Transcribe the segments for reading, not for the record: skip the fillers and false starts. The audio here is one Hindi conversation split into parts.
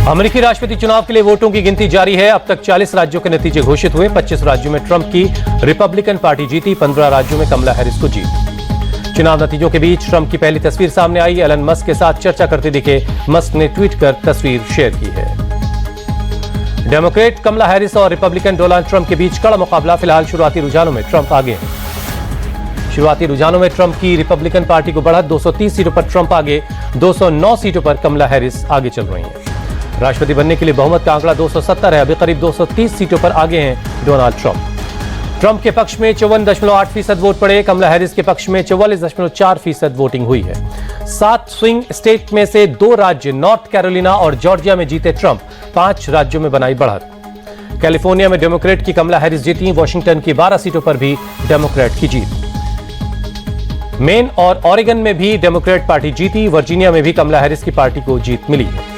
अमेरिकी राष्ट्रपति चुनाव के लिए वोटों की गिनती जारी है। अब तक 40 राज्यों के नतीजे घोषित हुए। 25 राज्यों में ट्रंप की रिपब्लिकन पार्टी जीती, 15 राज्यों में कमला हैरिस को जीत। चुनाव नतीजों के बीच ट्रंप की पहली तस्वीर सामने आई। एलन मस्क के साथ चर्चा करते दिखे। मस्क ने ट्वीट कर तस्वीर शेयर की है। डेमोक्रेट कमला हैरिस और रिपब्लिकन डोनाल्ड ट्रंप के बीच कड़ा मुकाबला। फिलहाल शुरुआती रुझानों में ट्रंप आगे है। शुरुआती रुझानों में ट्रंप की रिपब्लिकन पार्टी को बढ़त। 230 सीटों पर ट्रंप आगे, 209 सीटों पर कमला हैरिस आगे चल रही हैं। राष्ट्रपति बनने के लिए बहुमत का आंकड़ा 270 है। अभी करीब 230 सीटों पर आगे हैं डोनाल्ड ट्रंप। ट्रंप के पक्ष में 54.8% वोट पड़े। कमला हैरिस के पक्ष में 44.4% वोटिंग हुई है। 7 स्विंग स्टेट में से 2 राज्य नॉर्थ कैरोलिना और जॉर्जिया में जीते ट्रंप। 5 राज्यों में बनाई बढ़त। कैलिफोर्निया में डेमोक्रेट की कमला हैरिस जीती। वॉशिंगटन की 12 सीटों पर भी डेमोक्रेट की जीत। मेन और ऑरेगन में भी डेमोक्रेट पार्टी जीती। वर्जीनिया में भी कमला हैरिस की पार्टी को जीत मिली है।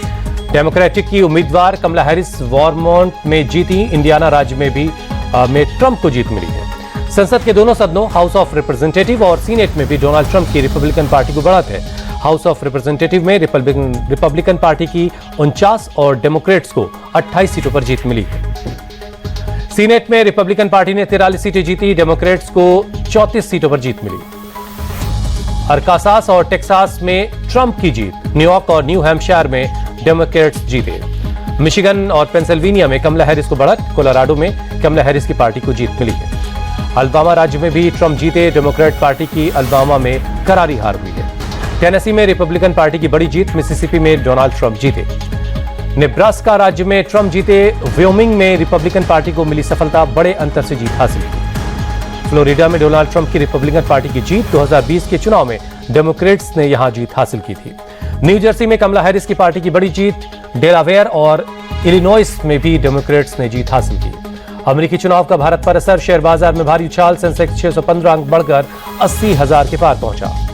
डेमोक्रेटिक की उम्मीदवार कमला हैरिस वर्मोंट में जीती। इंडियाना राज्य में भी ट्रंप को जीत मिली है। संसद के दोनों सदनों हाउस ऑफ रिप्रेजेंटेटिव और सीनेट में भी डोनाल्ड ट्रंप की रिपब्लिकन पार्टी को बढ़त है। हाउस ऑफ रिप्रेजेंटेटिव में रिपब्लिकन पार्टी की 49 और डेमोक्रेट्स को 28 सीटों पर जीत मिली है। सीनेट में रिपब्लिकन पार्टी ने 43 सीटें जीती। डेमोक्रेट्स को 34 सीटों पर जीत मिली। अरकासास और टेक्सास में ट्रंप की जीत। न्यूयॉर्क और न्यू हैम्पशायर में डेमोक्रेट्स जीते। मिशिगन और पेंसिल्वेनिया में कमला हैरिस को बढ़त। कोलोराडो में कमला हैरिस की पार्टी को जीत मिली है। अलाबामा राज्य में भी ट्रंप जीते। डेमोक्रेट पार्टी की अलाबामा में करारी हार हुई है। टेनेसी में रिपब्लिकन पार्टी की बड़ी जीत। मिसिसिपी में डोनाल्ड ट्रंप जीते। नेब्रास्का राज्य में ट्रंप जीते। व्योमिंग में रिपब्लिकन पार्टी को मिली सफलता। बड़े अंतर से जीत हासिल की। फ्लोरिडा में डोनाल्ड ट्रंप की रिपब्लिकन पार्टी की जीत। 2020 के चुनाव में डेमोक्रेट्स ने यहां जीत हासिल की थी। न्यू जर्सी में कमला हैरिस की पार्टी की बड़ी जीत। डेलावेयर और इलिनॉइस में भी डेमोक्रेट्स ने जीत हासिल की। अमेरिकी चुनाव का भारत पर असर। शेयर बाजार में भारी उछाल। सेंसेक्स 615 अंक बढ़कर 80,000 के पार पहुंचा।